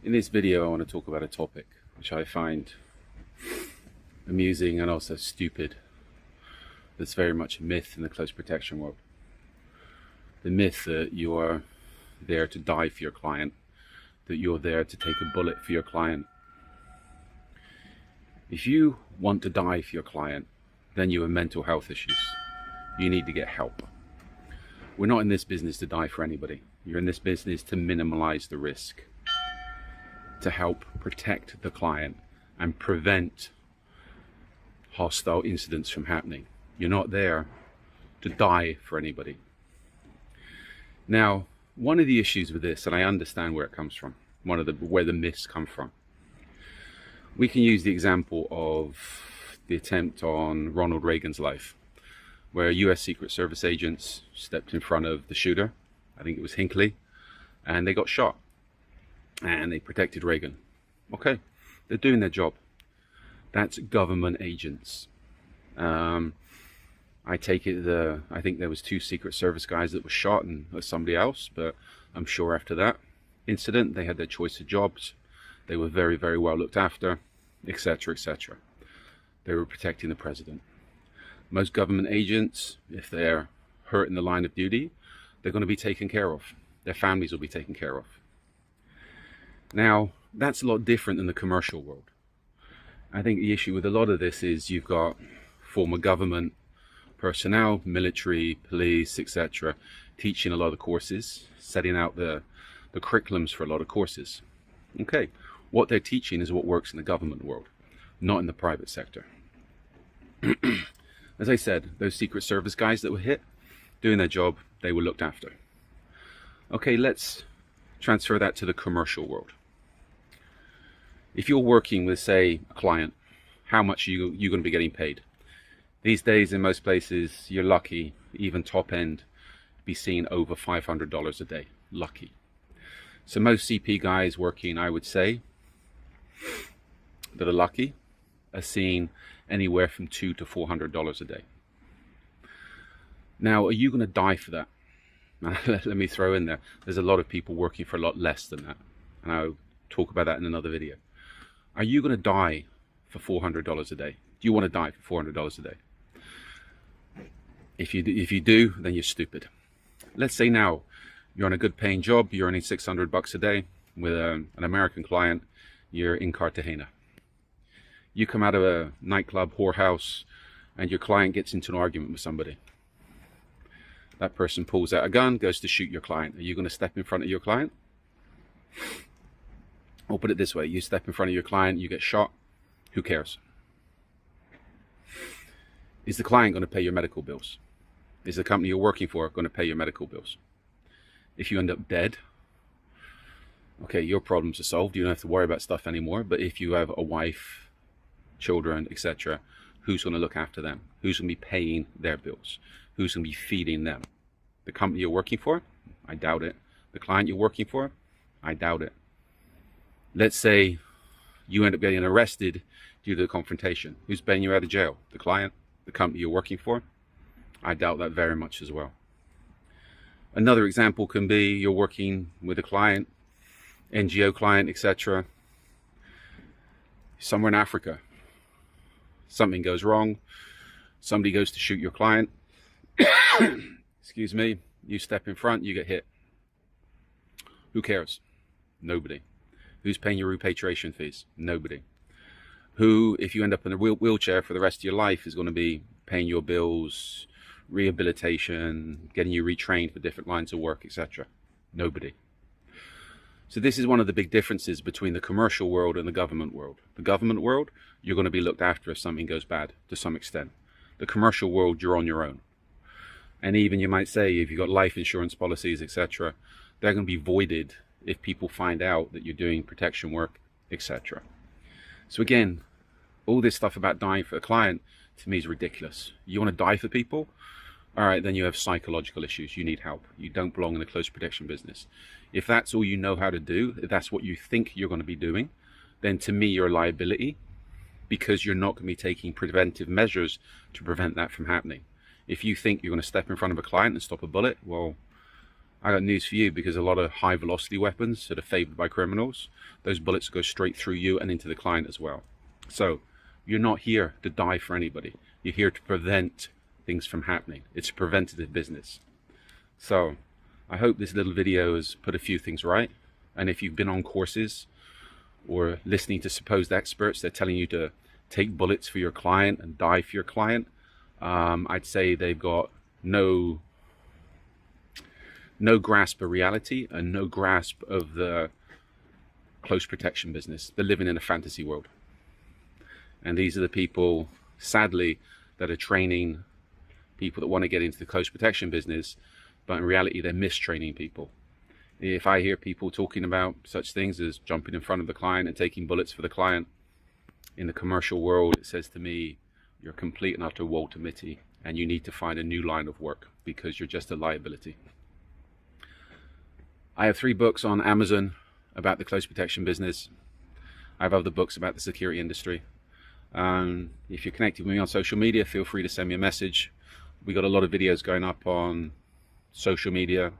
In this video, I want to talk about a topic which I find amusing and also stupid. That's very much a myth in the close protection world. The myth that you are there to die for your client, that you're there to take a bullet for your client. If you want to die for your client, then you have mental health issues. You need to get help. We're not in this business to die for anybody. You're in this business to minimize the risk, to help protect the client and prevent hostile incidents from happening. You're not there to die for anybody. Now, one of the issues with this, and I understand where it comes from, where the myths come from. We can use the example of the attempt on Ronald Reagan's life, where US Secret Service agents stepped in front of the shooter, I think it was Hinckley, and they got shot. And they protected Reagan. Okay, they're doing their job. That's government agents. I take it I think there was 2 Secret Service guys that were shot and somebody else, but I'm sure after that incident they had their choice of jobs. They were very, very well looked after, etc., etc. They were protecting the president. Most government agents, if they're hurt in the line of duty, they're going to be taken care of. Their families will be taken care of. Now, that's a lot different than the commercial world. I think the issue with a lot of this is you've got former government personnel, military, police, etc., teaching a lot of courses, setting out the curriculums for a lot of courses. Okay, what they're teaching is what works in the government world, not in the private sector. As I said, those Secret Service guys that were hit, doing their job, they were looked after. Okay, let's transfer that to the commercial world. If you're working with, say, a client, how much are you going to be getting paid? These days, in most places, you're lucky, even top end, be seeing over $500 a day. Lucky. So most CP guys working, I would say, that are lucky, are seeing anywhere from $200 to $400 a day. Now, are you going to die for that? Let me throw in there, there's a lot of people working for a lot less than that. And I'll talk about that in another video. Are you going to die for $400 a day? Do you want to die for $400 a day? If you do, then you're stupid. Let's say now you're on a good paying job, you're earning $600 a day with an American client, you're in Cartagena. You come out of a nightclub, whorehouse, and your client gets into an argument with somebody. That person pulls out a gun, goes to shoot your client. Are you going to step in front of your client? Or put it this way, you step in front of your client, you get shot, who cares? Is the client going to pay your medical bills? Is the company you're working for going to pay your medical bills? If you end up dead, okay, your problems are solved. You don't have to worry about stuff anymore. But if you have a wife, children, etc., who's going to look after them? Who's going to be paying their bills? Who's going to be feeding them? The company you're working for? I doubt it. The client you're working for? I doubt it. Let's say you end up getting arrested due to the confrontation. Who's bailing you out of jail? The client? The company you're working for? I doubt that very much as well. Another example can be you're working with a client, NGO client, etc. Somewhere in Africa. Something goes wrong. Somebody goes to shoot your client. Excuse me. You step in front, you get hit. Who cares? Nobody. Who's paying your repatriation fees? Nobody. Who, if you end up in a wheelchair for the rest of your life, is going to be paying your bills, rehabilitation, getting you retrained for different lines of work, etc.? Nobody. So this is one of the big differences between the commercial world and the government world. The government world, you're going to be looked after if something goes bad to some extent. The commercial world, you're on your own. And even you might say, if you've got life insurance policies, etc., they're going to be voided if people find out that you're doing protection work, etc. So again, all this stuff about dying for a client, to me, is ridiculous. You want to die for people? All right, then you have psychological issues. You need help. You don't belong in the close protection business. If that's all you know how to do, if that's what you think you're going to be doing, then to me, you're a liability, because you're not going to be taking preventive measures to prevent that from happening. If you think you're going to step in front of a client and stop a bullet, well, I got news for you, because a lot of high velocity weapons that are favored by criminals, those bullets go straight through you and into the client as well. So you're not here to die for anybody. You're here to prevent things from happening. It's a preventative business. So I hope this little video has put a few things right. And if you've been on courses or listening to supposed experts, they're telling you to take bullets for your client and die for your client, I'd say they've got no grasp of reality and no grasp of the close protection business. They're living in a fantasy world. And these are the people, sadly, that are training people that want to get into the close protection business, but in reality they're mistraining people. If I hear people talking about such things as jumping in front of the client and taking bullets for the client in the commercial world, it says to me, you're complete and utter woe to mitty, and you need to find a new line of work, because you're just a liability. I have 3 books on Amazon about the close protection business. I have other books about the security industry. If you're connected with me on social media, feel free to send me a message. We got a lot of videos going up on social media,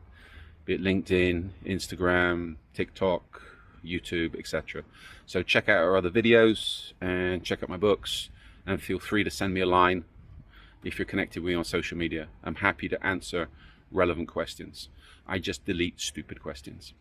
be it LinkedIn, Instagram, TikTok, YouTube, etc. So check out our other videos and check out my books, and feel free to send me a line if you're connected with me on social media. I'm happy to answer relevant questions. I just delete stupid questions.